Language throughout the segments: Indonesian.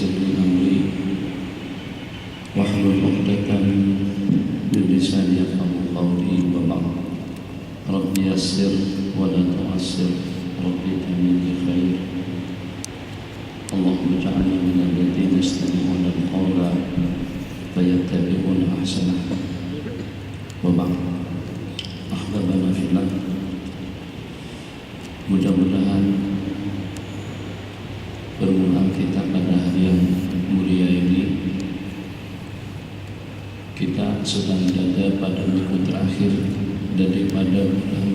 ويسر لي أمري واحلل عقدة من لساني يفقهوا قولي وبعد رب يسر ولا تعسر رب اجعلني بخير اللهم اجعلني من الذين يستمعون القول فيتبعون أحسنه وبعد أحبابنا في الله. Mudah-mudahan permulaan kita pada hari yang mulia ini, kita sedang berada pada minggu terakhir daripada bulan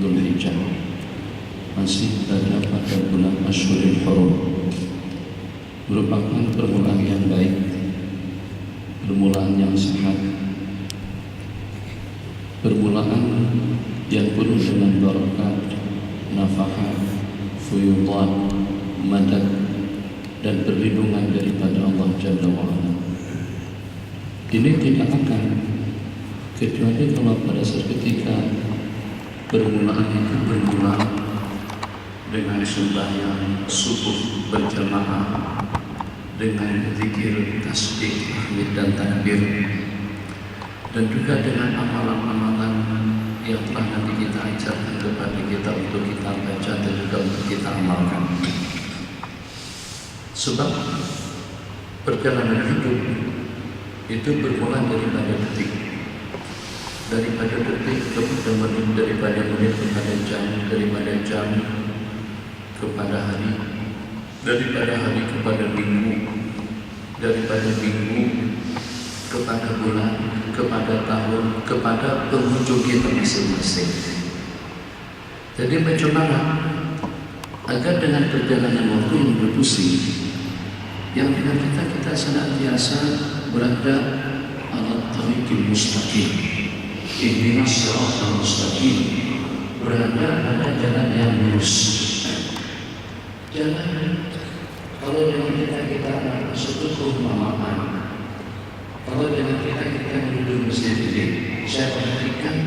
Dzulhijjah, masih berada pada bulan Asyhurul Hurum. Merupakan permulaan yang baik, permulaan yang sehat, permulaan yang penuh dengan barakat, nafahat, fuyudan, madad, dan perlindungan daripada Allah Jalla wa'ala. Ini tidak akan kecuali kalau pada suatu ketika permulaan itu bermula dengan sembahyang subuh berjamaah, dengan zikir, tasbih, tahmid dan takbir, dan juga dengan amalan-amalan yang telah nanti kita ajarkan kepada kita untuk kita baca dan juga untuk kita amalkan. Sebab perjalanan hidup itu bermula daripada detik kepada menit, daripada menit kepada jam, daripada jam kepada hari, daripada hari kepada minggu, daripada minggu kepada bulan, kepada tahun, kepada penghujung kita masing-masing. Jadi bagaimana agar dengan perjalanan waktu yang berpusing, yang dengan kita senantiasa berada ala tariqil mustaqim, ihdinas siratal mustaqim, berada pada jalan yang lurus. Jalan kalau dengan kita masuk ke rumah. Kalau dengan kita menuju masjid ini, saya perhatikan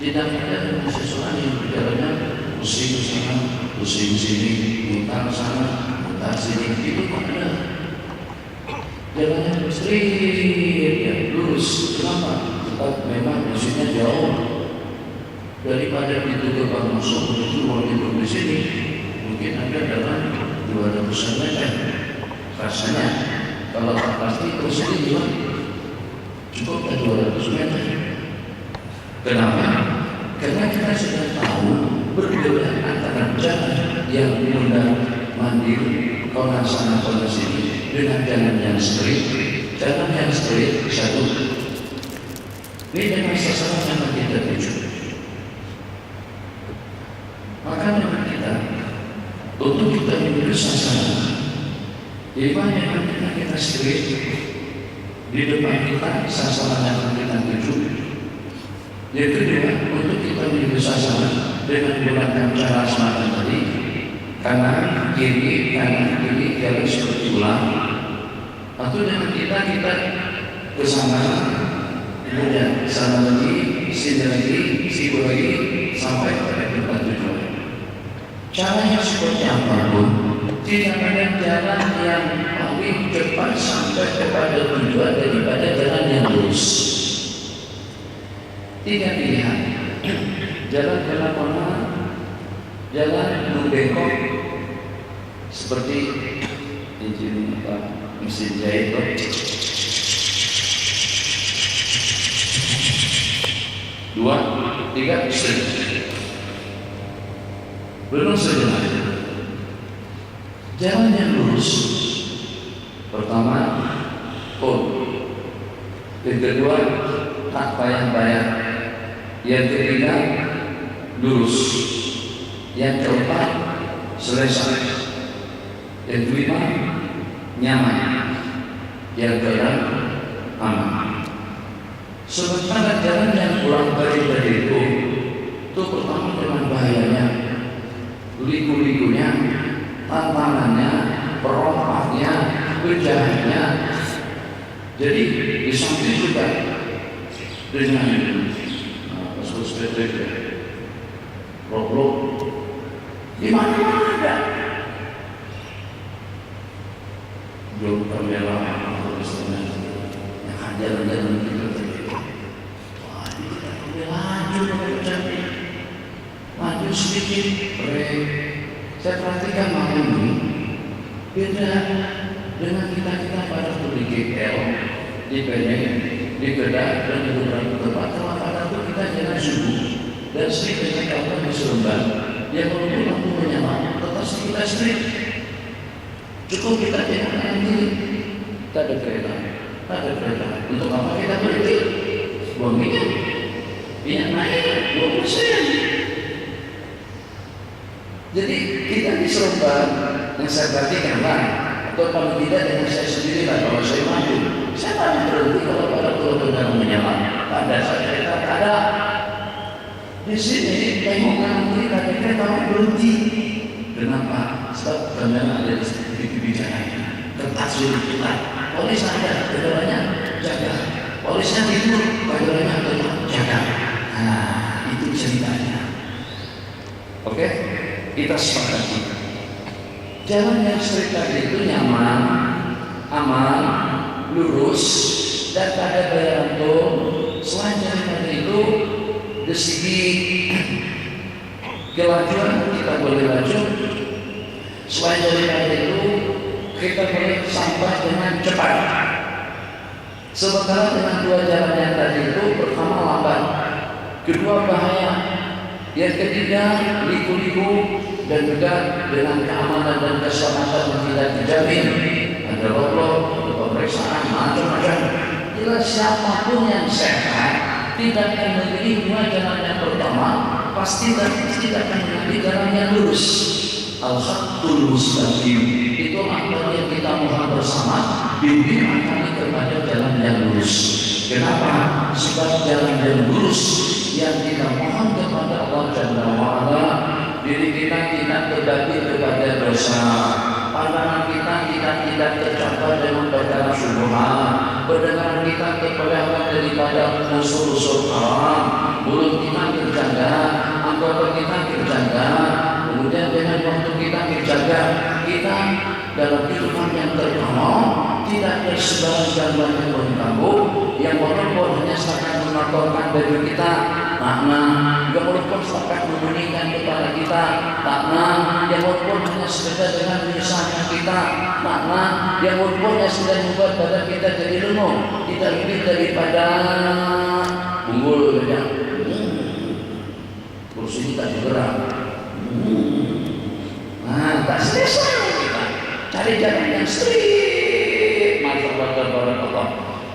tidak ada seseorang yang berjalan pusing sana, pusing sini, mutar sana, mutar sini. Itu kok ada jalannya straight, ya, lurus. Kenapa? Sebab memang maksudnya jauh daripada pintu gerbang masuk menuju ruang hidup di sini. Mungkin ada dalam 200 meter. Rasanya kalau tak pasti terus ini juga cukup 200 meter. Kenapa? Karena kita sudah tahu berbeda antara jalan yang mudah mandiri kona sana kona sini dengan jalan yang straight. Jalan yang straight satu. Ini dengan sasaran yang kita tuju. Maka dengan kita untuk kita menuju sasaran, di mana kita straight. Di depan kita sasaran yang kita tuju. Yang kedua, untuk kita menuju sasaran dengan menggunakan cara semacam tadi, kanan kiri jalan seperti ulang. Atau dengan kita ke sana, kemudian sana lagi, sini lagi, situ lagi, sampai pada tempat tujuan. Caranya seperti apapun, tidak ada jalan yang paling cepat sampai kepada tujuan daripada jalan yang lurus. Tiga pilihan: jalan kemana, jalan membengkok seperti izin mesin jahit, dua, tiga, belum sebenarnya. Jalan yang lurus, pertama pun, yang kedua tak bayang-bayang, yang ketiga lurus, yang keempat selesai, yang kelima nyaman, yang keenam aman. Sementara jalan yang pulang balik dari itu pertama dengan bahayanya, liku-likunya, tantangannya, perompaknya, bencananya. Jadi di samping juga dengan kasus PTP, roblok, di mana ada untuk pembelaan yang jalan-jalan itu tadi. Wah, ini kita maju sedikit. Saya perhatikan malam ini beda dengan kita pada di GL, di PNM, di Kedah dan di beberapa tempat. Kalau itu kita jalan subuh dan sering dengan kawan di Seremban yang walaupun lampu menyala tetap kita street. Cukup kita jalan nanti, tak ada kereta. Untuk apa kita berhenti? Buang minyak naik 20%. Jadi kita di Seremban yang saya perhatikan lah, atau kalau tidak dengan saya sendiri lah, kalau saya maju, saya tak berhenti kalau pada pulau menyala. Tak ada. Di sini tengok kanan kiri ada kereta berhenti. Kenapa? Sebab kendaraan ada di kebijakannya. Kertas kita. Polis ada, kendaraannya jaga. Polisnya tidur, kendaraannya tetap jaga. Nah, itu ceritanya. Oke, kita sepakati. Jalan yang straight tadi itu nyaman, aman, lurus, dan tak ada bayaran tol. Selain daripada itu, dari segi kelajuan kita boleh laju. Selain daripada itu, kita boleh sampai dengan cepat. Sementara dengan dua jalan yang tadi itu, pertama lambat, kedua bahaya, yang ketiga liku-liku, dan juga dengan keamanan dan keselamatan yang tidak dijamin. Ada roblok, ada pemeriksaan, macam-macam. Jelas siapapun yang sehat tidak akan memilih dua jalan yang pertama, pasti tidak akan memilih jalan yang lurus. Al-Haqqul Mustaqim. Itulah yang kita mohon bersama, bimbing kami kepada jalan yang lurus. Kenapa? Sebab jalan yang lurus yang kita mohon kepada Allah Jalla wa'ala, diri kita tidak terbagi kepada dosa, pandangan kita tidak tercapai dengan perkara syubhat, pendengaran kita terpelihara daripada unsur-unsur haram, mulut kita terjaga, anggota kita terjaga, kemudian dengan waktu kita terjaga, kita dalam kehidupan yang terkawal, tidak tersebar gangguan yang mengganggu, yang walaupun hanya seakan menaklukkan baju kita, makna, yang walaupun seakan membunyikan kepada kita, makna, yang walaupun hanya sekedar dengan menyusahkan kita, makna, yang walaupun hanya sekedar membuat badan kita jadi lenguh, tidak lebih daripada unggul saja. Kursi kita bergerak. Nah, tak selesai kita cari jalan yang straight. Barakallah.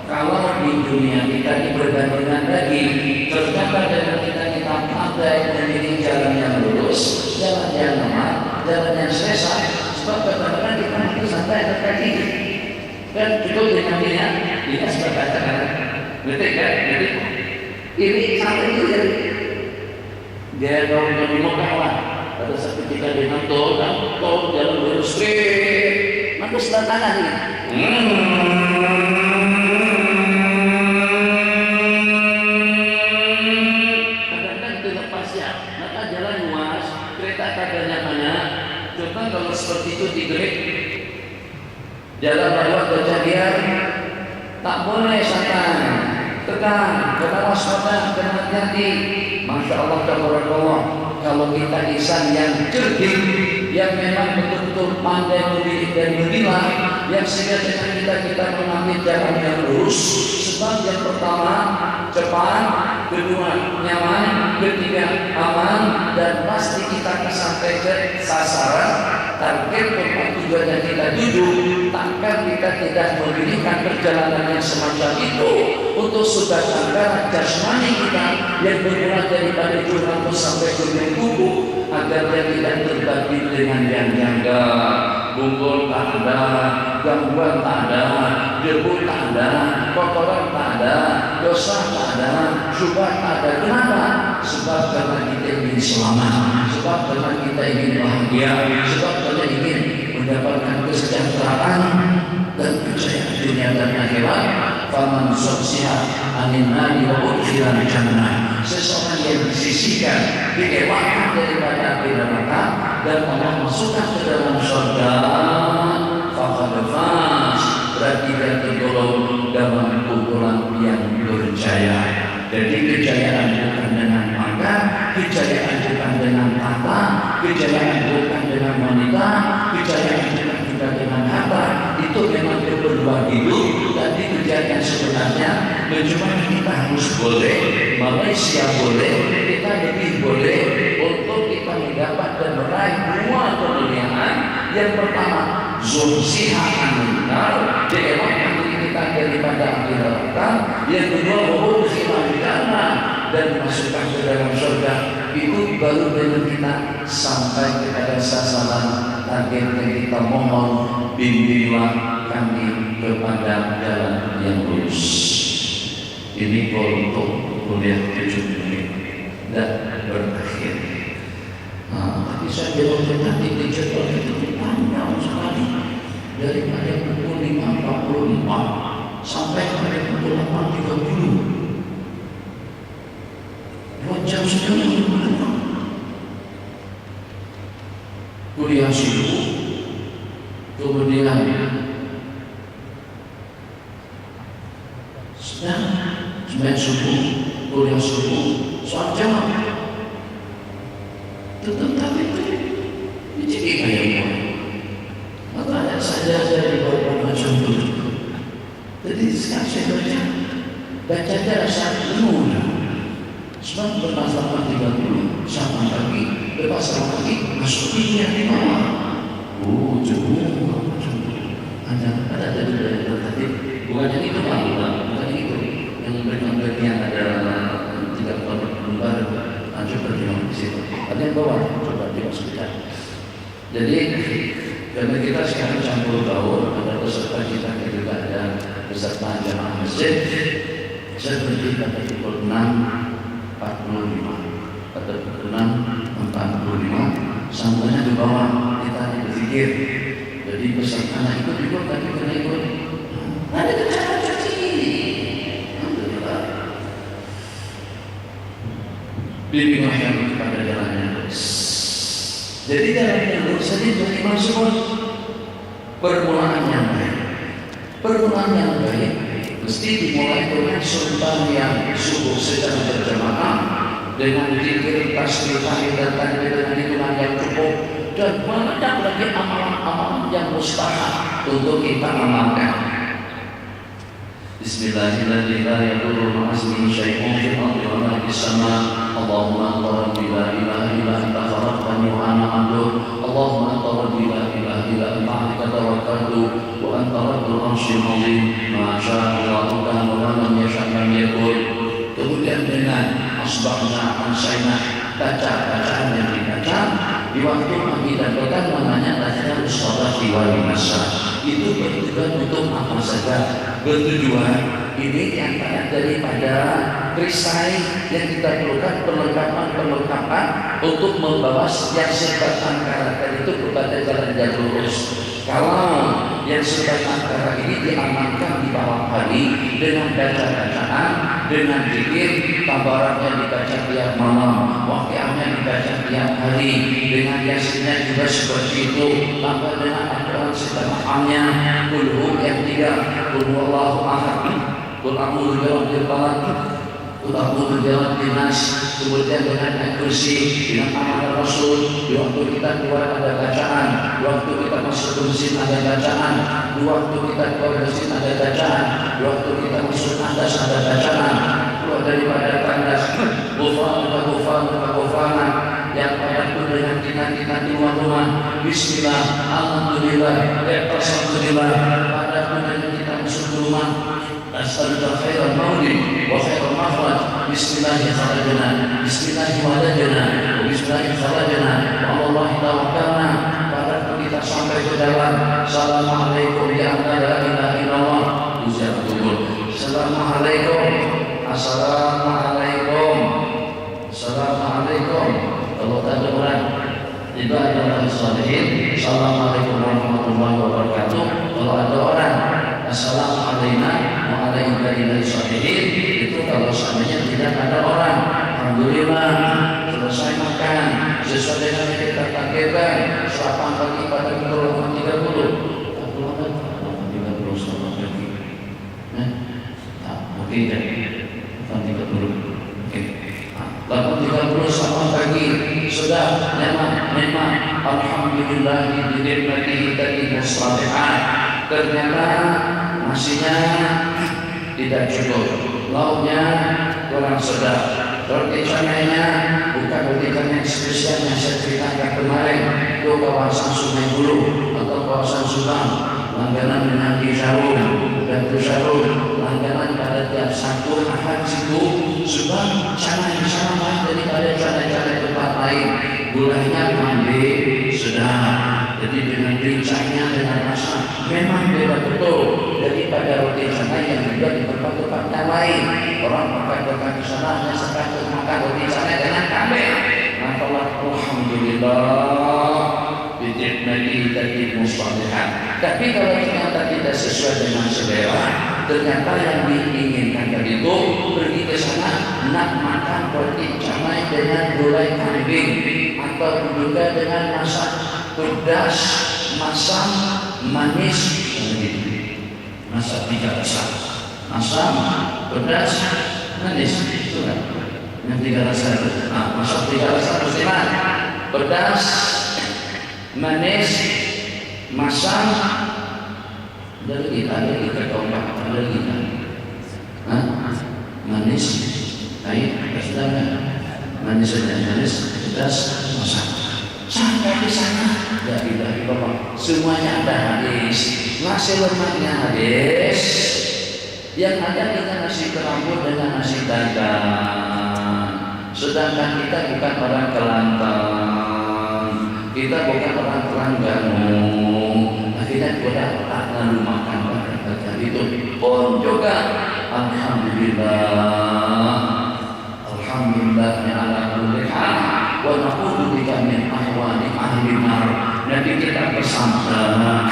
Kalau di dunia kita ini berbandingan lagi, ternyata dengan kita pandai memilih jalan yang lurus, jalan yang aman, jalan yang selesai. Sebab kadang-kadang kita itu sampai ada kaki. Dan cukup dengan dia sebagai katakan, betul kan? Jadi ini sampai itu jadi dia kalau yang muka lah. Pada saat kita dengan tol jalan lurus straight, maka sebelah kanan ini. Kadang-kadang itu lepas ya, maka jalan luas, kereta kadarnya banyak. Coba kalau seperti itu digerik, jalan lewat kejadian, tak boleh santai, tekan, kena waspada, kena hati-hati. Masya Allah, tabarakallah. Kalau kita insan yang cerdik, yang memang betul-betul pandai memilih dan memilah, yang sehingga dengan kita mengambil jalan yang lurus. Sebab yang pertama cepat, kedua nyaman, ketiga aman, dan pasti kita sampai ke sasaran. Target tempat tujuan yang kita tuju, takkan kita tidak memilihkan perjalanan yang semacam itu untuk sudah anggaran jasmani kita yang bermula daripada ujung sampai ke ujung kuku, agar dia tidak terbagi dengan yang janggal. Bumbul tak ada, gangguan tak ada, debu tak ada, kotoran tak ada, dosa tak ada, syubhat tak ada. Kenapa? Sebab karena kita ingin selamat, sebab karena kita ingin bahagia, sebab karena ingin mendapatkan kesejahteraan dan kejayaan dunia dan akhirat. Faman zuhziha 'anil nari wa udkhila jannah. Seseorang yang disisihkan, dielakkan daripada api neraka dan Allah masukkan ke dalam surga, faqad faz. tidak tergolong dalam kumpulan yang berjaya. Jadi kejayaan bukan dengan mata, kejayaan bukan dengan tata, kejayaan bukan dengan wanita, kejayaan bukan juga dengan harta. Itu memang kedua hidup. Tapi kejayaan sebenarnya cuma kita harus boleh, Malaysia boleh, kita lebih boleh untuk kita mendapat dan meraih dua kemuliaan. Yang pertama, zuhziha anil nar, dielakkan kita daripada api neraka. Yang kedua, udkhilal jannah, dan masukkan ke dalam surga. Itu baru dengan kita sampai kepada sasaran target yang kita mohon. Bimbinglah kami kepada jalan yang lurus. Ini untuk kuliah 7 menit dan berakhir. Tapi saya jawab nanti di jadwal itu panjang sekali, daripada pukul 5.44 sampai pada pukul 8.30. 2 jam setengah. Kuliah subuh, kemudian sembahyang subuh, kuliah subuh, sholat jamaah. Tetapi itu jadi kayak gimana? Makanya saya di bawah macam itu. Jadi sekarang saya baca rasa penuh. Sebab bermasalah 30 sama lagi, lepas lagi masuk dunia di bawah. Jauh macam itu. Ada dari tadi. Bukannya itu bukan itu yang memberikan bagian ada 3 lembar seperti di situ. Ada yang bawa, coba dimasukkan. Jadi karena kita sekarang campur baur, ada peserta kita juga ada peserta jamaah masjid. Saya berhenti pada pukul 6.45, pada pukul 6.45 sampainya di bawah kita berzikir. Jadi peserta itu juga tadi kena ikut. Ada kecacat cuci. Alhamdulillah. Bimbinglah kami kepada jalan yang lurus. Jadi jalan yang lurus tadi bagi maksud permulaan yang baik. Permulaan yang baik mesti dimulai dengan sembahyang subuh secara berjamaah dengan zikir, tasbih, tahmid dan takbir dengan hitungan yang cukup, dan banyak lagi amalan-amalan yang mustahab untuk kita amalkan. Bismillahirrahmanirrahim. La yadurru ma'asmihi syai'un fil ardi wa la fis sama'. Allahumma anta rabbi la ilaha illa anta khalaqtani wa ana 'abduka. Allahumma anta rabbi la ilaha illa anta 'alaika tawakkaltu wa anta rabbul 'arsyil 'azim. Ma syaa Allahu kana wa lam yasha' lam yakun. Kemudian dengan asbahna amsayna, baca bacaan yang dibaca di waktu pagi dan petang namanya bacaan sholati wal masa. Itu bertujuan untuk apa saja? Bertujuan ini antara daripada perisai yang kita perlukan perlengkapan untuk membawa yang sebatang karakter itu kepada jalan yang lurus. Kalau yang sebatang karakter ini diamankan di bawah hari dengan bacaan, dengan zikir, tabaraknya dibaca tiap malam, waqiahnya dibaca tiap hari, dengan yasinnya juga seperti itu, tambah dengan Al-Quran setengahnya, kulhu yang 3, kulhu Allahu ahad, kul a'udzu birabbil falaq, kul a'udzu birabbin nas, kemudian dengan Al-Kursi, dengan amal Rasul. Di waktu kita keluar ada bacaan, di waktu kita masuk ke mesin ada bacaan, di waktu kita keluar mesin ada bacaan, di waktu kita masuk tandas ada bacaan, keluar daripada tandas gufran yang pada dengan kita di rumah. Bismillah, alhamdulillah, alhamdulillah. Pada dengan kita masuk ke rumah, as'aluka khairal maulid wa khairal makhraj. Bismillahi kharajna, bismillahi walajna, bismillahi kharajna, wa Allahi tawakkalna. Pada kita sampai ke dalam, assalamualaikum ya la ilaha illallah. Ucap dulu, assalamualaikum, assalamualaikum, assalamualaikum. Kalau ada orang ibadah sholihin, assalamualaikum warahmatullahi wabarakatuh. Kalau ada orang assalamualaikum wa ala ibadillah sholihin, itu kalau seandainya tidak ada orang, alhamdulillah selesai makan sesuai dengan yang kita takdirkan. Sarapan pagi pada pukul 8.30. Oke, jadi 30. Oke. 8.30 selamat pagi. Sudah memang alhamdulillah binikmatihi tatimmus shalihat. Ternyata nasinya tidak cukup, lauknya kurang sedap. Roti canainya bukan roti canai spesial yang saya ceritakan kemarin, itu kawasan Sungai Buloh atau kawasan Subang, langganan dengan Kisarung dan Kisarung, langganan pada tiap Sabtu Ahad situ. Subang canai sama daripada canai-canai tempat lain, gulanya kambing sedap, jadi dengan rincangnya dengan rasa memang beda betul daripada roti canai yang juga di tempat-tempat yang lain. Orang makan di sana hanya sekedar makan roti canai dengan kambing. Maka alhamdulillah binikmatihi tatimmus shalihat. Tapi kalau ternyata tidak sesuai dengan selera, ternyata yang diinginkan tadi itu pergi ke sana nak makan roti canai dengan gulai kambing atau juga dengan masak pedas, masam, manis, masak 3 rasa, masam, pedas, manis, itu kan? Yang 3 rasa itu. Masak 3 rasa muslimat, pedas, manis, masam, dari kita keempat, dari kita. Manis, air, sedangkan manis saja, manis, pedas, masam. Sampai di sana, dari Bapak, semuanya ada habis. Nasi lemaknya habis. Yang ada kita nasi kerambut dengan nasi dadar. Sedangkan kita bukan orang Kelantan, kita bukan orang Terengganu. Akhirnya kita tak lalu makan pada itu pun juga alhamdulillah ya ala kulli hal wa na'udzu bika min ahwali ahli nar. Nabi kita bersama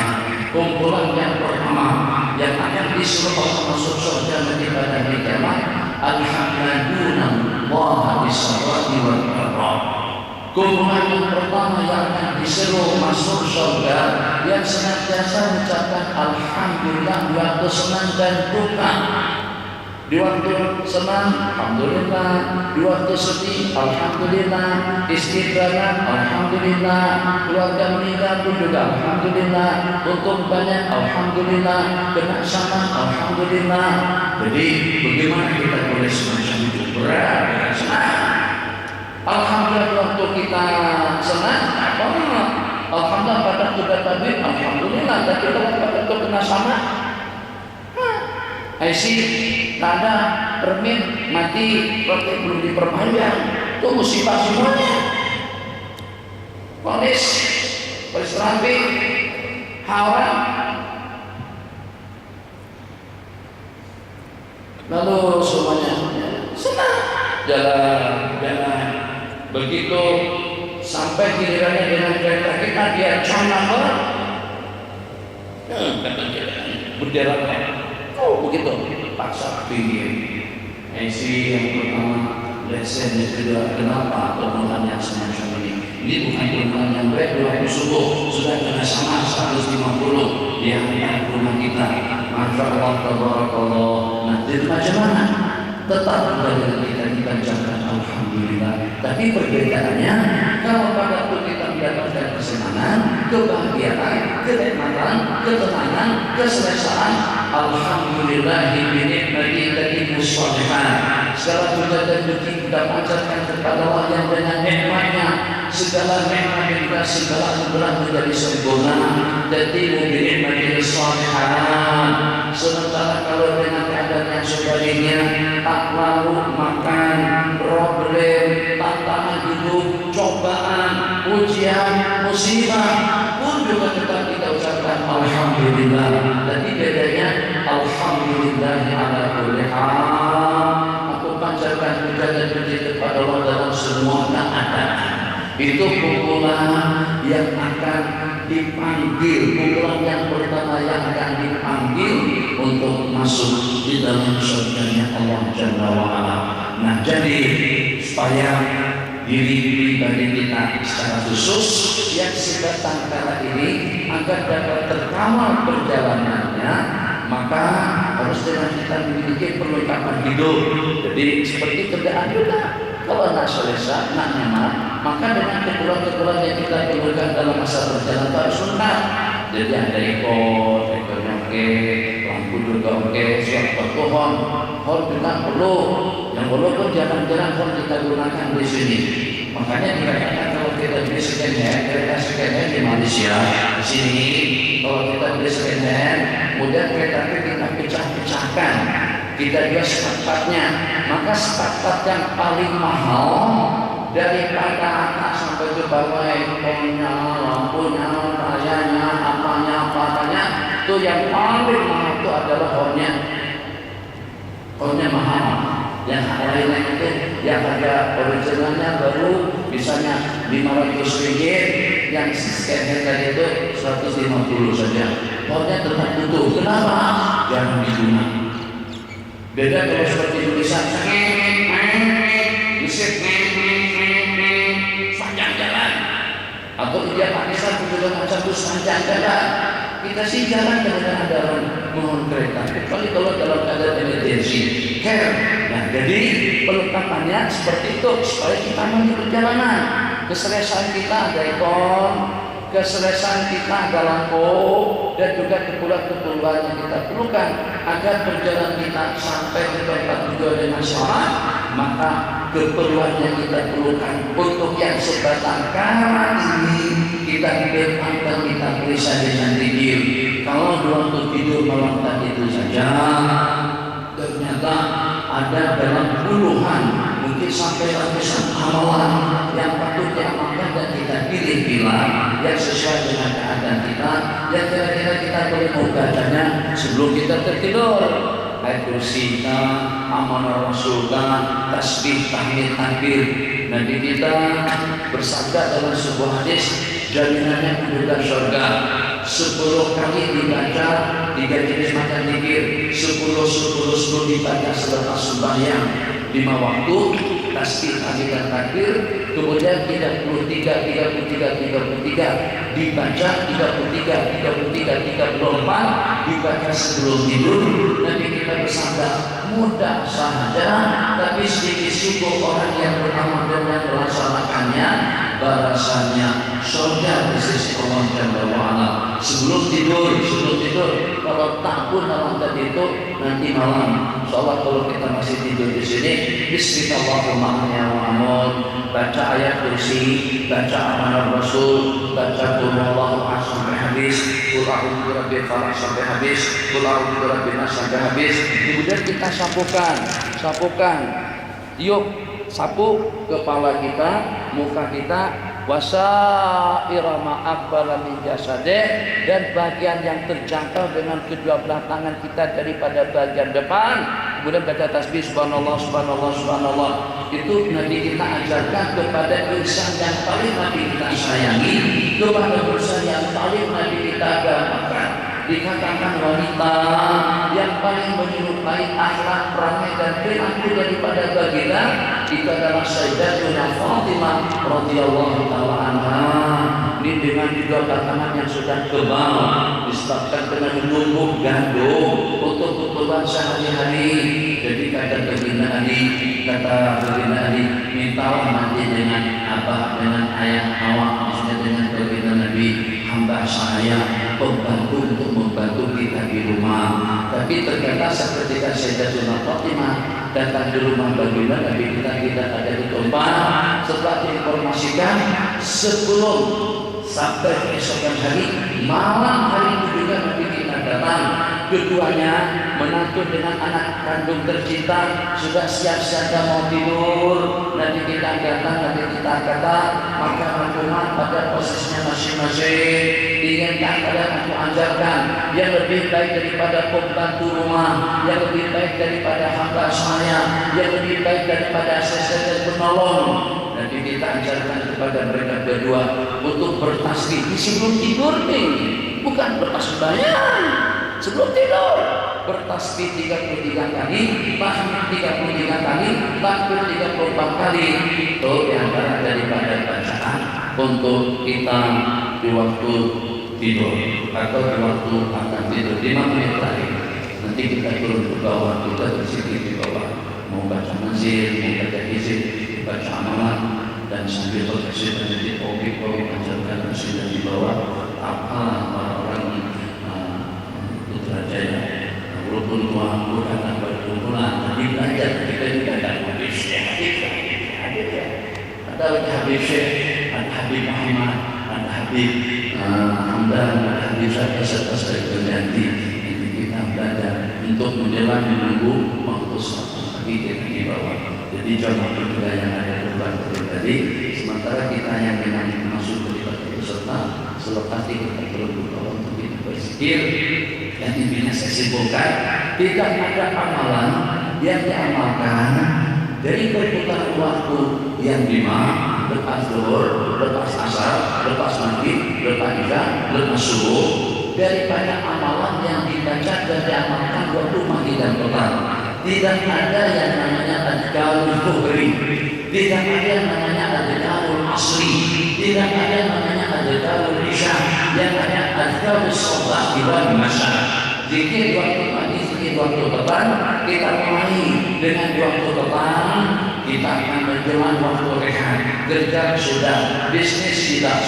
kumpulan yang pertama yang akan disuruh Allah masuk surga nanti pada hari kiamat, alhamdulillah bis-sarra'i wal dharra. Kumpulan yang pertama yang akan disuruh masuk surga yang senantiasa mengucapkan alhamdulillah di waktu senang dan duka. Di waktu senang, alhamdulillah. Di waktu sedih, alhamdulillah. Istighfar, alhamdulillah. Keluarga meninggal pun juga alhamdulillah. Untung banyak, alhamdulillah. Kena sama, alhamdulillah. Jadi bagaimana kita boleh semacam itu berat, senang? Alhamdulillah waktu kita senang, apa? Alhamdulillah pada kita tadi, alhamdulillah. Dan kita pada kena sama. IC, tanda, permin, mati, protek belum diperpanjang, itu musibah semuanya. Polis rapi, haram. Lalu semuanya senang, jalan. Begitu sampai gilirannya dengan kereta kita dia canang bendera. Begitu paksa pinggir. IC yang pertama lesen yang kedua, kenapa permohonan yang semacam ini? Ini bukan permohonan yang baik. Waktu subuh sudah kena sama 150 di hadapan rumah kita. Masya Allah, tabarakallah. Nah, jadi macam mana? Tetap dengan kita dibacakan alhamdulillah. Tapi perbedaannya kalau pada waktu kita mendapatkan kesenangan, kebahagiaan, kenikmatan, ketenangan, keselesaan, alhamdulillah binikmatihi tatimmus shalihat. Segala puja dan puji kita panjatkan kepada Allah yang dengan nikmatnya segala nikmat dan juga segala anugerah menjadi sempurna. Tatimmu binikmatihi shalihat. Sementara kalau dengan keadaan yang sebaliknya, tak lalu makan, problem, tantangan hidup, cobaan, ujian, musibah pun juga tetap kita ucapkan alhamdulillah. Jadi bedanya alhamdulillah ala kulli hal. Aku panjatkan puja dan puji kepada Allah dalam semua keadaan. Itu kumpulan yang akan dipanggil, kumpulan yang pertama yang akan dipanggil untuk masuk di dalam surganya Allah Jalla wa'ala. Nah, jadi supaya diri pribadi kita secara khusus yang sebatang kala ini agar dapat terkawal perjalanannya, maka harus dengan kita memiliki perlengkapan hidup. Jadi seperti kerjaan juga, kalau nak selesai, nak nyaman, maka dengan keperluan-keperluan yang kita perlukan dalam masa perjalanan harus lengkap. Jadi ada ekornya oke, lampu juga oke, suatu pohon juga perlu. Yang perlu pun jarang-jarang kita gunakan di sini. Makanya dikatakan kalau kita beli second hand, kereta second hand di Malaysia, di sini, kalau kita beli second hand, kemudian kereta itu kita pecah-pecahkan, kita jual sepat-sepatnya, maka sepat-sepat yang paling mahal daripada atas sampai ke bawah, ekornya, lampunya, tayanya, apanya, itu yang paling mahal itu adalah hornya mahal. Yang lainnya itu yang harga originalnya baru misalnya 500 ringgit, yang second hand tadi itu 150 saja. Hornya tetap utuh. Kenapa? Jangan digunakan. Beda kalau seperti tulisan sepanjang jalan, atau dia Pakistan juga macam itu sepanjang jalan. Kita sih jalan dengan ada mohon kereta, kecuali kalau dalam keadaan emergency. Nah, jadi perlengkapannya seperti itu supaya kita maju perjalanan. Keselesaan kita ada ekor, keselesaan kita ada lampu, dan juga keperluan-keperluan yang kita perlukan agar perjalanan kita sampai ke tempat tujuan dengan selamat. Maka keperluan yang kita perlukan untuk yang sebatang kara ini kita hidupkan dan kita periksa dengan tidur. Kalau waktu tidur malam tadi itu saja, ternyata ada dalam puluhan, mungkin sampai ratusan amalan yang patut diamalkan dan kita pilih-pilih yang sesuai dengan keadaan kita, yang kira-kira kita boleh membacanya sebelum kita tertidur. Ayat kursi, amanah Rasul, tasbih, tahmid, takbir. Nanti kita bersabda dalam sebuah hadis, jaminannya kedudukan surga. 10 kali dibaca 3 jenis makan zikir, 10 dibaca selepas sembahyang 5 waktu, tasbih, tahmid, dan takbir. Kemudian 33 dibaca 34 dibaca sebelum tidur. Nanti kita bersabda, mudah saja, tapi sedikit sungguh orang yang beramal dan melaksanakannya, balasannya surga di sisi Allah Jalla wa'ala. Sebelum tidur, kalau tak pun malam tadi itu nanti malam. Soalnya kalau kita masih tidur di sini, Bismillahirrahmanirrahim, baca ayat kursi, baca amanah Rasul, baca qul huwallahu ahad sampai habis, qul a'udzu birabbil falaq sampai habis, qul a'udzu birabbin nas sampai habis. Kemudian kita sapukan. Yuk sapu kepala kita, muka kita, wasaira ma'aqbala min jasade, dan bagian yang terjangkau dengan kedua belah tangan kita daripada bagian depan. Kemudian baca tasbih subhanallah subhanallah subhanallah. Itu Nabi kita ajarkan kepada insan yang paling Nabi kita sayangi, kepada insan yang paling Nabi kita agamakan. Dikatakan wanita yang paling menyerupai akhlak, perangai, dan perilaku daripada baginda itu adalah Sayyidatuna Fatimah radhiyallahu taala anha. Ini dengan juga tangan yang sudah kebal, disebabkan dengan menumbuk gandum untuk keperluan sehari-hari. Jadi kata baginda Ali, mintalah nanti dengan abah, dengan ayah awak, maksudnya dengan baginda Nabi, hamba saya pembantu untuk membantu kita di rumah. Tapi ternyata seketika Sayyidatuna Fatimah datang di rumah baginda Nabi kita tidak ada di tempat. Setelah diinformasikan, sebelum sampai keesokan hari, malam hari itu juga Nabi kita datang. Keduanya menantu dengan anak kandung tercinta sudah siap-siap mau tidur. Nanti kita datang, nanti kita kata, maka rumah pada posisinya masing-masing. Inginkan kalian aku ajarkan yang lebih baik daripada pembantu rumah, yang lebih baik daripada hamba saya, yang lebih baik daripada asisten dan penolong. Nanti kita ajarkan kepada mereka berdua untuk bertasbih sebelum tidur nih, bukan berpas bayang. Sebelum tidur bertasbih 33 kali, tahmid 33 kali, takbir 34 kali. Itu yang daripada bacaan untuk kita di waktu tidur atau di waktu akan tidur 5 menit terakhir. nanti kita turun ke bawah, kita berzikir di bawah, mau baca nazir, mau baca hizib, baca amalan, dan sambil berkasih dan jadi topik kalau mengajarkan sudah di bawah apa orang Putrajaya walaupun Tuhan bukan berkumpulan tapi belajar kita juga ada Habib Syekh ada Habib Syekh, ada Habib Muhammad, ada Habib Hamdan, ada Habib serta berganti. Ini kita belajar untuk menjelang menunggu waktu sholat pagi kita di bawah. Jadi contoh kita yang ada beban tadi, sementara kita yang memang masuk terlibat peserta selepas kita berdoa untuk kita berzikir. Dan intinya saya simpulkan, tidak ada amalan yang diamalkan dari perputaran waktu yang 5, lepas zuhur, lepas asar, lepas maghrib, lepas isya, lepas subuh, daripada amalan yang dibaca dan diamalkan waktu pagi dan petang. Tidak ada yang namanya adkarul zuhri, tidak ada yang namanya adkarul asri, tidak ada yang namanya adkarul isya, yang ada adkarul sholat wal masya. Zikir waktu pagi, zikir waktu petang, kita mulai dengan waktu petang, kita akan menjelang waktu rehat. Kerja sudah, bisnis sudah,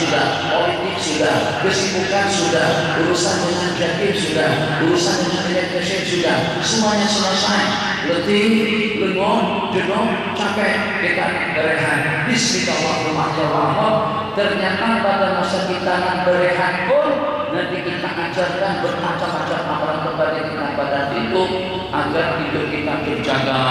politik sudah, kesibukan sudah, urusan dengan jatim sudah, urusan dengan elektrisien sudah, semuanya selesai. Letih, lengon, jenuh, capek, kita berehat. Bismillahirrahmanirrahim. Ternyata pada masa kita nak berehat pun nanti kita ajarkan bermacam-macam amalan kepada kita pada itu agar hidup kita terjaga,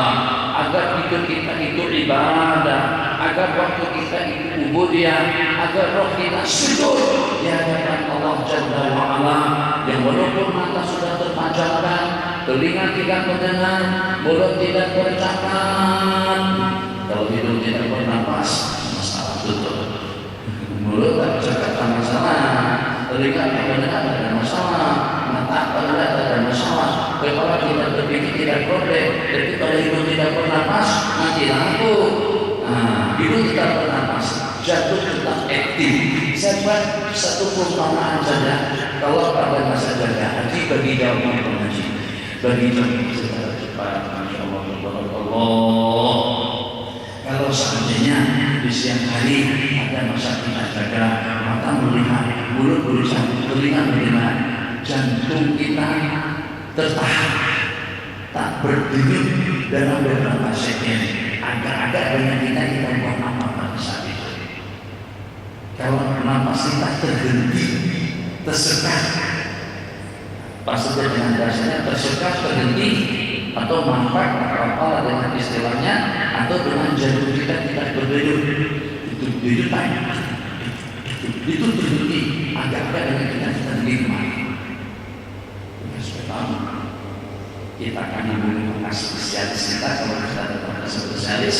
agar hidup kita itu ibadah, agar waktu kita itu ubudiyah, agar roh kita sujud di hadapan Allah Jalla wa Ala, yang walaupun mata sudah terpejamkan, telinga tidak mendengar, mulut tidak bercakap. Kalau hidung tidak bernapas, masalah tutup. Mulut tak bercakap masalah, telinga tidak mendengar ada masalah, mata tidak ada masalah, kepala tidak berpikir tidak problem. Tapi kalau hidung tidak bernapas, mati lampu. Hidung tidak bernapas, jatuh tetap aktif. Saya buat satu perumpamaan saja. Kalau pada masa jaga haji bagi jamaah pengaji, bagi jamaah secara cepat, masya Allah, Allah. Kalau seandainya di siang hari ada masa kita jaga, mata melihat, mulut berusaha, telinga mendengar, jantung kita tertahan, tak berdenyut dalam beberapa second. Agak-agak dengan kita buat apa pada saat itu. Kalau napas kita terhenti, tersekat, maksudnya dengan dasarnya tersekat, terhenti, atau mampat apa dengan istilahnya, atau dengan jantung kita tidak berdenyut, itu denyut itu terhenti, agak-agak dengan kita nikmat. Kita akan menghubungi spesialis kita. Kalau kita datang ke spesialis,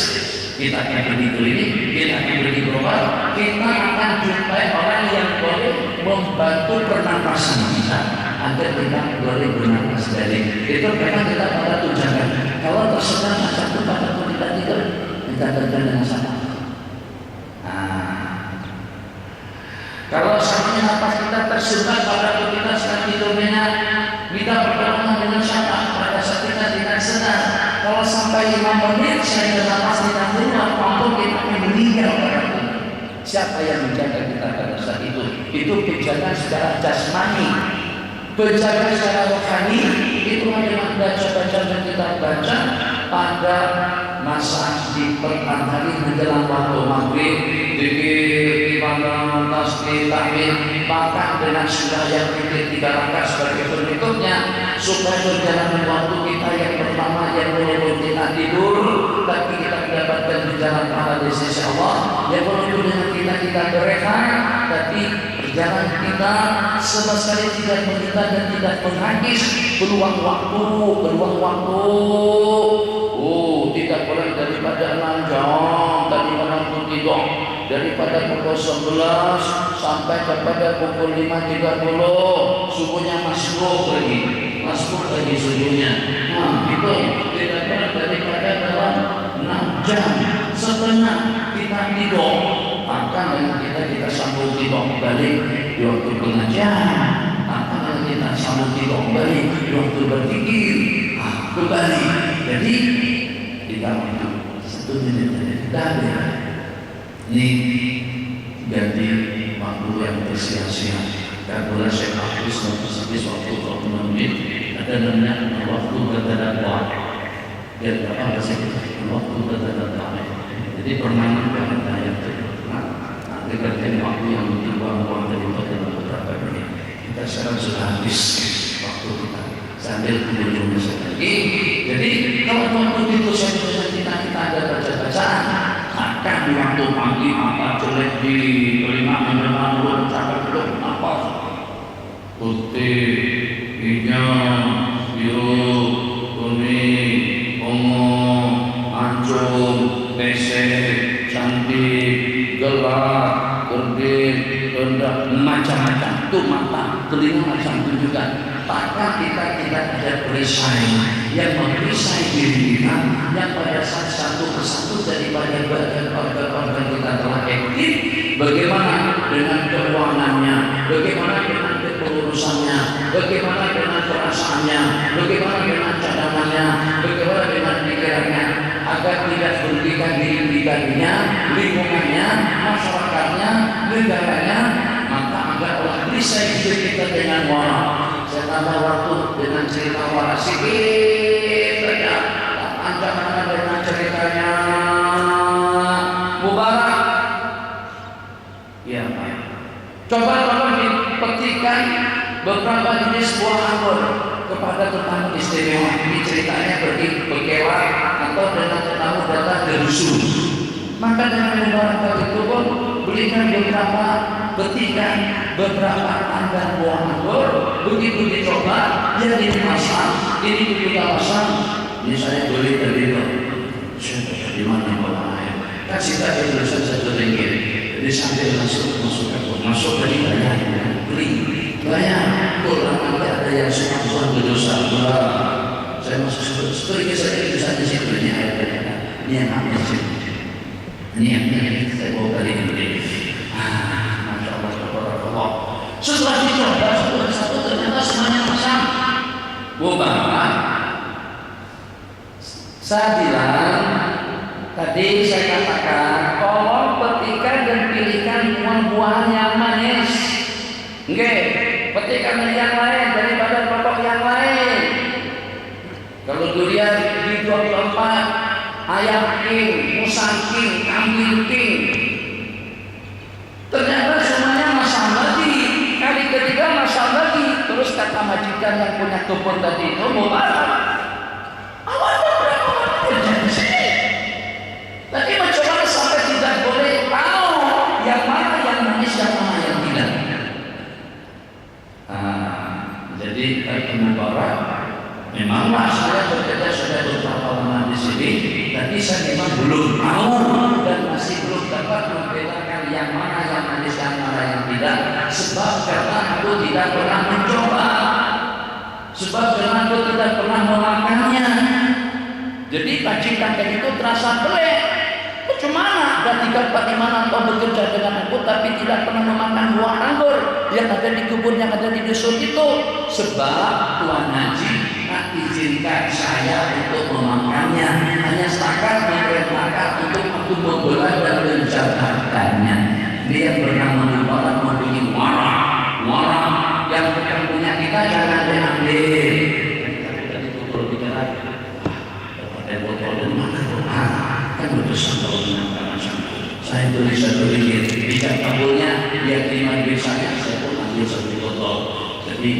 kita akan pergi klinik, kita akan pergi berobat, kita akan jumpai orang yang boleh membantu pernapasan kita agar kita boleh bernapas dari itu. Memang kita pada tujuan. Kalau tersekat macam itu pada kita tidur, kita kerja dengan sama. Kalau saatnya napas kita tersekat pada kita sedang tidurnya, kita berdoa dengan siapa? Pada saat kita tidak sedar. Kalau sampai 5 menit saya bernapas tidak keluar, mampu kita meninggal pada itu. Siapa yang menjaga kita pada saat itu? Itu penjaga secara jasmani, penjaga secara rohani. Itu dengan baca-baca yang kita baca pada masa di petang hari menjelang waktu maghrib, zikir, ibadah, tasbih, tahmid, bahkan dengan surah yang kita 3 rakaat sebagai penutupnya, supaya berjalan waktu kita yang pertama yang walaupun kita tidur, tapi kita mendapatkan perjalanan pahala di sisi Allah. Yang walaupun dengan kita berehat, tapi perjalanan kita sama sekali tidak menghina dan tidak menghakis peluang waktu. Tidak boleh daripada 6 jam tadi malam tidur, daripada pukul 11 sampai kepada pukul 5.30 subuhnya masuk lagi subuhnya. Itu tidak boleh daripada dalam 6 jam setengah kita tidur. Akan dengan kita sambung tidur balik di waktu pengajian. Akan dengan kita sama kita kembali waktu berpikir, kembali. Jadi kita waktu 1 menit saja. Ini ganti waktu yang bersia-sia. Karena saya hapus waktu 20 menit. Ada namanya waktu bertadabur. Dan apa bahasa kita? Waktu bertadabur. Jadi permainan dengan ayat itu. Dengan waktu yang dibuang-buang daripada beberapa menit. Kita sekarang sudah habis waktu kita sambil menunggu lagi. Jadi kalau waktu itu saya kita ada baca-bacaan, maka di waktu pagi apa jelek di kelima menerima capai belum apa putih, hijau, biru, kuning, ungu, ancur, besek, cantik, gelap, kerdil, rendah, macam-macam. Itu mata, telinga macam itu juga. Maka kita tidak ada perisai yang merisai diri kita, yang pada saat satu persatu daripada bagian organ-organ kita telah aktif. Bagaimana dengan keuangannya, bagaimana dengan kepengurusannya, bagaimana dengan perasaannya, bagaimana dengan cadangannya, bagaimana dengan pikirannya, agar tidak merugikan diri pribadinya, lingkungannya, masyarakatnya, negaranya. Maka agar Allah bisa hidup kita dengan moral. Saya tambah waktu dengan cerita waras sedikit saja. Ancaman dengan ceritanya Mubarak. Ya, Pak. Coba tolong dipetikkan beberapa jenis buah anggur kepada tetamu istimewa. Ini ceritanya pergi berkelak atau dengan tetamu datang dari Rusuh. Maka dengan Mubarak itu pun belikan beberapa petikan beberapa tangga buah anggur. Begitu dicoba, yang ini masam, ini juga masam. Ini saya beli dari itu. Di mana bawa air? Kasih tadi tulisan satu ringgit. Jadi sambil masuk dari bayar, beli, bayar. Kalau ada yang suka Tuhan berdosa, saya masuk seperti saya itu saja sih beli air dari ini yang apa sih? Ini yang saya bawa dari ini. Masya Allah. Setelah dicoba satu ternyata semuanya masam. Bukan. Saya bilang tadi saya katakan tolong petikan dan pilihkan buah-buahan yang manis. Oke, petikan yang lain daripada pokok yang lain. Kalau durian di 24 ayam king, musang king, kambing king. Ternyata semuanya masam lagi. Kali ketiga masam lagi. Terus kata majikan yang punya kebun tadi itu, Mubarak, awal berapa orang kerja di sini? Tadi mencoba sampai tidak boleh tahu yang mana yang manis, yang mana yang tidak. Jadi kata Mubarak, memanglah saya bekerja sudah beberapa lama di sini, tapi saya memang belum tahu dan masih belum dapat membedakan yang mana yang manis, yang mana yang tidak. Sebab karena aku tidak pernah mencoba, sebab karena aku tidak pernah memakannya. Jadi majikan itu terasa pelik. Bagaimana? Dan tidak bagaimana kau bekerja dengan aku tapi tidak pernah memakan buah anggur yang ada di kebun yang ada di dusun itu. Sebab Tuan Haji tak izinkan saya untuk memakannya, hanya setakat memerintahkan untuk aku membelah dan menjabarkannya. Dia bernama Mubarak mempunyai warah yang bukan punya kita, jangan diambil. Tadi botol bicara, botol dan mana? Kan berdosa kalau menangkap satu. Saya tulis satu ringgit, tidak kabulnya dia terima duit saya pun ambil satu botol. Jadi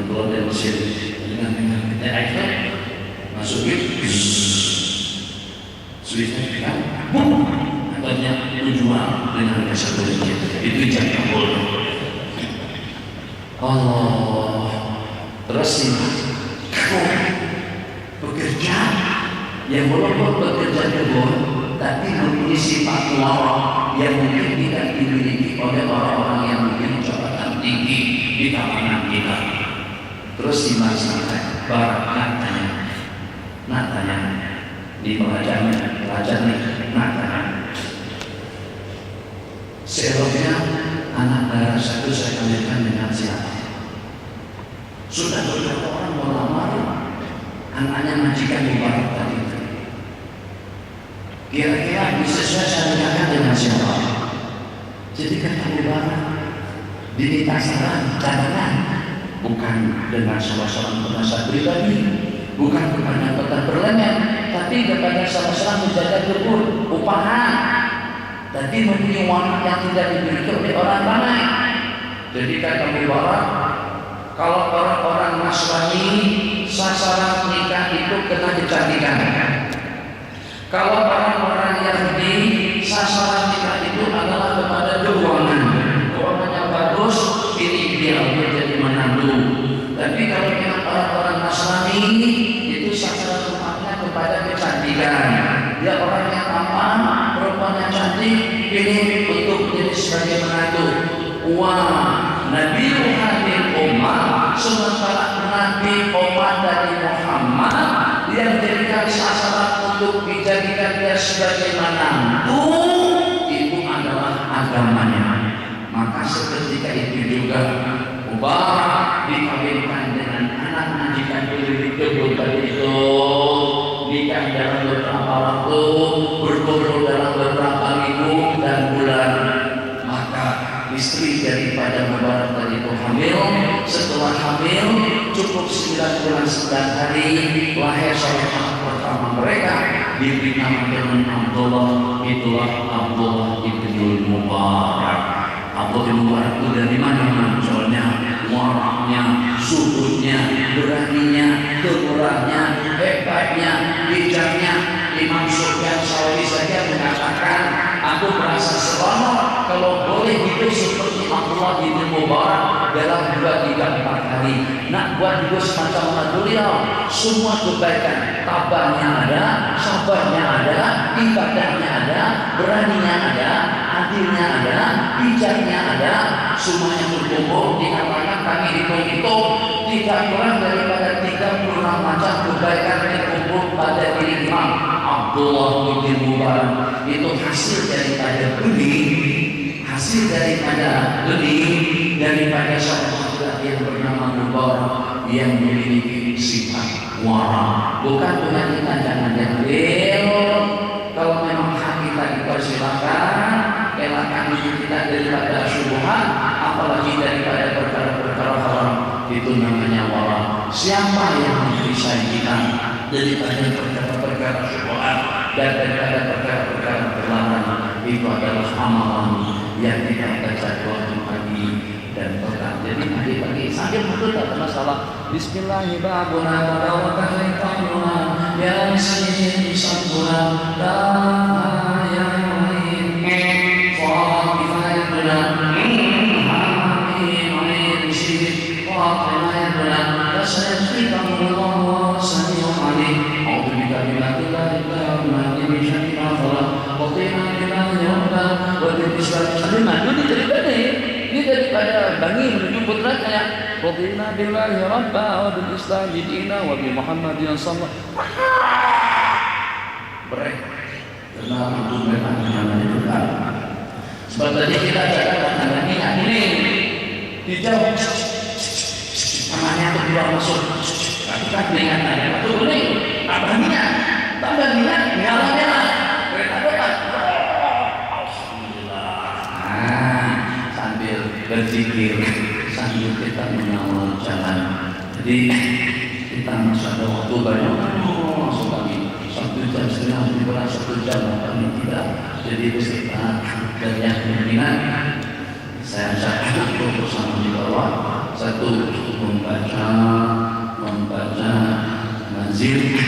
keluar dari mesin dengan air masukin, sudah kan, katanya menjual dengan harga satu ringgit. Itu jangan kabul. Allah, terus ini kamu bekerja yang walaupun bekerja kebun tapi mempunyai sifat warok yang mungkin tidak dimiliki oleh orang-orang yang mungkin jabatan tinggi di kalangan kita. Terus di masa Barak natanya di pelajaran natanya seroknya anak darah satu saya kawinkan dengan siapa? Sudah beberapa orang melamar anaknya majikan Mubarak tadi. Kira-kira bisa saya nikahkan dengan siapa? Jadi kata Mubarak, diminta saran, jangan, bukan dengan salah seorang penasihat pribadi, bukan kepada kota berlengan, tapi kepada salah seorang penjaga kebun, upahan. Tadi mempunyai warna yang tidak dimiliki oleh orang ramai. Jadi kata Mubarak, kalau orang-orang Nasrani sasaran nikah itu kena kecantikan. Kalau orang-orang Yahudi sasaran nikah itu adalah kepada keuangan. Keuangannya bagus, pilih dia jadi menantu. Tapi kalau memang orang-orang Nasrani itu sasaran rumahnya kepada kecantikan. Dia orang yang tampan, perempuannya cantik, pilih untuk menjadi sebagai menantu. Wah, Nabi Muhammad umat, sementara Nabi umat dari Muhammad yang menjadikan sasaran untuk dijadikan dia sebagai menantu, itu adalah agamanya. Maka seketika itu juga Mubarak dikawinkan dengan anak majikan pemilik kebun tadi itu, nikah dalam beberapa waktu, berkumpul dalam beberapa minggu dan bulan. Maka istri daripada Mubarak tadi itu hamil. Setelah hamil cukup 9 bulan 9 hari, lahir seorang anak pertama mereka, diberi nama dengan Abdullah. Itulah Abdullah ibnul Mubarak. Abdullah bin Mubarak itu dari mana munculnya? Waraknya, sudutnya, beraninya, kemurahnya, hebatnya, bijaknya. Imam Sufyan Tsauri saja mengatakan, aku merasa selamat kalau boleh hidup seperti Abdullah bin Mubarak dalam 2, 3, 4 hari. Nak buat hidup semacam beliau, semua kebaikan, tabahnya ada, sabarnya ada, ibadahnya ada, beraninya ada, adilnya ada, bijaknya ada, semuanya berkumpul. Dikatakan kami hitung-hitung tidak kurang daripada 36 macam kebaikan terkumpul pada diri Imam Abdullah bin Mubarak. Itu hasil daripada benih daripada seorang laki yang bernama Mubarak yang memiliki sifat wara. Bukan penyanyikan, jangan diambil. Kalau memang hak kita dipersilakan, elakkan diri kita daripada syubhat, apalagi daripada perkara-perkara haram. Itu namanya wara. Siapa yang memisah kita daripada perkara-perkara syubhat dan daripada perkara-perkara terlarang? Itu adalah amalan yang kita baca waktu pagi dan petang. Jadi pagi-pagi sambil betul tak ada masalah. Bismillahirrahmanirrahim. Ya Sayyidi Sabbuna la ini daripada Bangi menuju putranya. Radina billahi rabba wa bil islam dina wa bi Muhammadin sallallahu alaihi wasallam. Break. Karena itu memang namanya juga. Sebab tadi kita cakap minyak ini dijauh. Namanya itu keluar masuk. Kita dengan ada waktu kuning. Tambah minyak. Tambah minyak, nyala-nyala. Kereta depan. Berzikir sambil kita mengawal jalan. Jadi kita masih ada waktu banyak, langsung kami 1 jam setengah, lebih kurang 1 jam kami tidak. Jadi beserta dan yang berminat, saya ajak anak bersama di bawah. Satu membaca manzil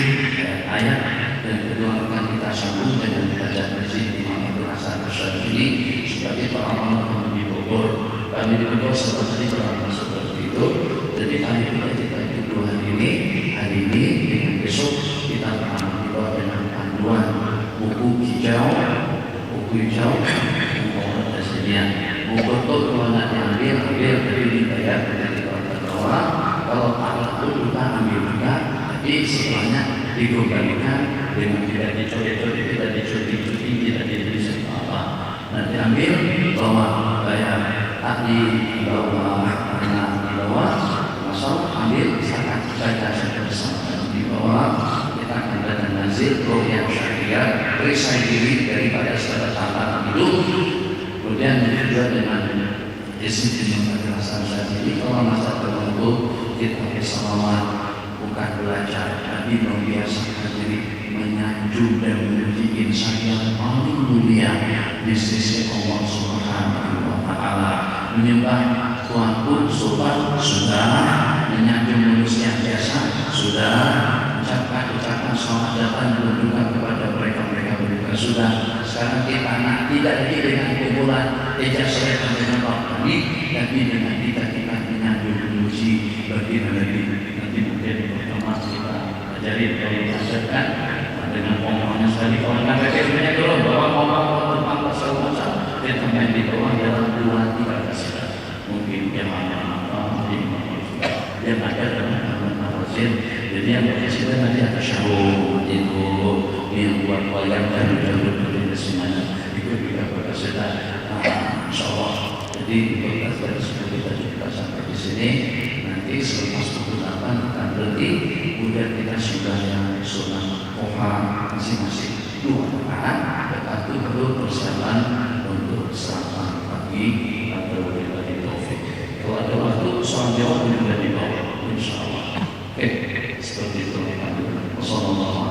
ayat, dan kedua akan kita sambung dengan baca bersih Imam Abdul Hasan Asy'ari sebagai pengamalan di Bogor. Kami di Bogor seperti berapa seperti itu. Jadi kami kita itu 2 hari ini dengan besok kita akan dibawa dengan panduan buku hijau, buku hasilnya. Buku itu kalau nak diambil tapi dibayar dari bawah. Kalau tak laku kita ambil juga, tapi setelahnya digabungkan dengan tidak dicuri-curi, tidak dicuti-cuti, tidak diberi apa. Nanti ambil bawa bayar. Di bawah, di bawah, masalah ambil baca bersama di bawah. Kita akan dengan zikr yang syariat, perisai diri daripada segala tantangan hidup. Kemudian juga dengan disiplin kekerasan sendiri. Kalau masa tertentu kita bersalawat, bukan belajar, tapi membiasakan diri menyanjung dan memuji insan yang paling mulia di sisi Allah Subhanahu wa Ta'ala. Menyembah Tuhan pun sudah, menyanjung manusia biasa sudah, ucapkan selamat datang menunjukkan kepada mereka berduka sudah. Sekarang kita tidak lagi dengan kumpulan ijazah dengan Pak tapi dengan kita menyanjung memuji bagaimana nanti mungkin pertama kita ajari dari masyarakat dengan omongannya sekali kalau nggak bagaimana dulu bahwa ngomong tentang pasal kita main di bawah dalam 2-3 kali mungkin yang ada yang ada dalam nawazin. Jadi yang kita nanti ada syahur itu yang buat wayang dan dari semuanya itu juga berkasih insyaallah. Jadi berkasih kita juga sampai di sini. Nanti selepas penggunaan akan berhenti. Kemudian kita sudah yang sunat oha masing-masing 2 rakaat. Tetapi perlu persiapan untuk sarapan pagi atau dari taufik. Kalau ada waktu soal jawab juga di bawah insyaallah. Oke, seperti itu. Wassalamualaikum.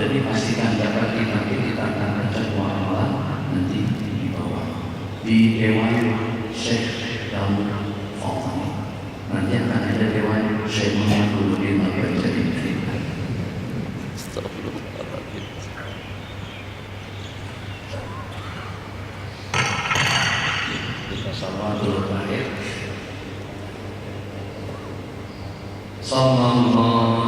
Jadi pastikan dapat kita akan baca doa nanti di bawah di Dewan Syekh Daud Fauzan. Nanti akan ada Dewan Syekh Muhammad Nurdin Al-Bajali. Kita salawat dulu terakhir. Sallallahu